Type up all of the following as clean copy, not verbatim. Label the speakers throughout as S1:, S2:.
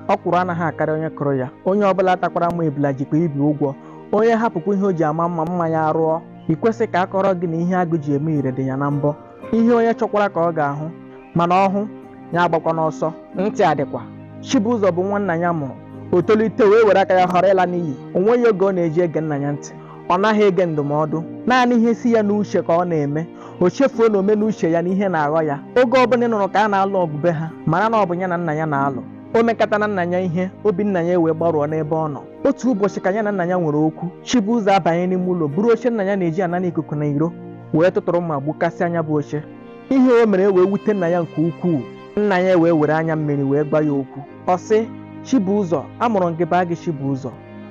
S1: ọkwụrụ anaghị akarị onye kụrụ ya. Onye ọbụla takwara mma ebula jikwa ibi ụgwọ. Onye hapụkwa ihe o ji ama mma mma ya rụọ, ikwesị ka akọrọ gị na ihe agụ ji eme ire dị ya na mbọ. Ihe onye chọkwara ka ọ ga-ahụ, mana ọhụ ya agbakwa n'ọsọ. Ntị adịkwa. Chibụzọ bụ nwa nna ya mụrụ. O tolite wee were aka ya họrọ ịla n'iyi. O nweghị oge ọ na-eji ege nna ya ntị. Ọ naghị ege ndụmọdụ. Naanị ihe si ya n'uche ka ọ na-eme. O chefuo na omenuche ya na ihe na-aghọ ya. Oge ọbụla ị nụrụ ka a na-alụ ọgụ be ha, mara na ọ bụ ya na nna ya na-alụ. O mekata na nna ya ihe, obi nna ya wee gbarụọ n'ebe ọ nọ. Otu ụbọchị ka ya na nna ya nwere okwu, Chibụzọ abanye n'ime ụlọ buru oche nna ya na-eji ana n'ikuku na iro wee tụtụrụ mma gbukasị anya bụ oche. Ihe o mere wee wute nna ya nke ukwuu. Nna ya wee were anya mmiri wee gwa ya okwu. Ọ sị, Chibụzọ, amụrụ gị baa gị Chibụzọ,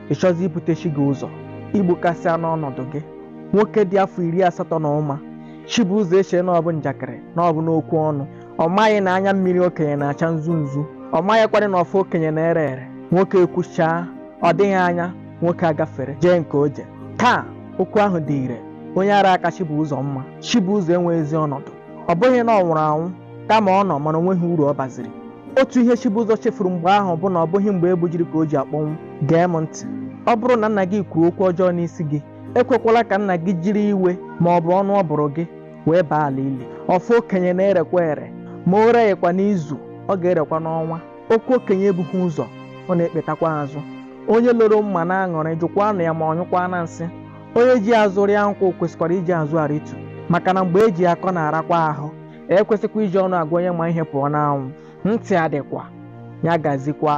S1: ị chọzi ibute chi gị ụzọ igbukasị anụ ọnọdụ gị. Nwoke dị afọ 81. Chibụzọ eche na ọ bụ njakịrị, na ọ bụ n'okwu ọnụ. Ọ maghị na anya mmiri okenye na-acha nzu nzu. Ọ maghịkwarị na ọfọ okenye na-ere ere. Nwoke ekwuchaa, ọ dịghị anya, nwoke agafere jee nke o je. Taa okwu ahụ dị ire. Onye ara aka Chibụzọ mma. Chibụzọ enweghịzi ọnọdụ. Ọ bụghị na ọ nwụrụ anwụ, kama ọ nọ mana o nweghị uru ọ baziri. Otu ihe Chibụzọ chefuru mgbe ahụ bụ na ọ bụghị mgbe egbujiri ka o ji akpọnwụ. Gee m ntị. Ọ bụrụ na nna gị kwuo okwu ọjọọ n'isi gị, ekwekwala ka nna gị jiri iwe ma ọ bụ ọnụ ọ bụrụ gị wee baa ala ili. Ọfọ okenye na-erekwa ere, ma o reghịkwa n'izu, ọ ga-erekwa n'ọnwa. Okwu okenye ebughị ụzọ, ọ na-ekpetakwa azụ. Onye loro mma na-aṅụrị jụkwa anụ ya ma ọ nyụkwa na nsị. Onye ji azụ rịa nkwụ kwesịkwara iji azụ arịtu, maka na mgbe eji akọ na-arakwa ahụ, ekwesịkwa iji ọnụ agwa onye ma ihe pụọ n'anwụ. Ntị adịkwa. Ya gazikwa.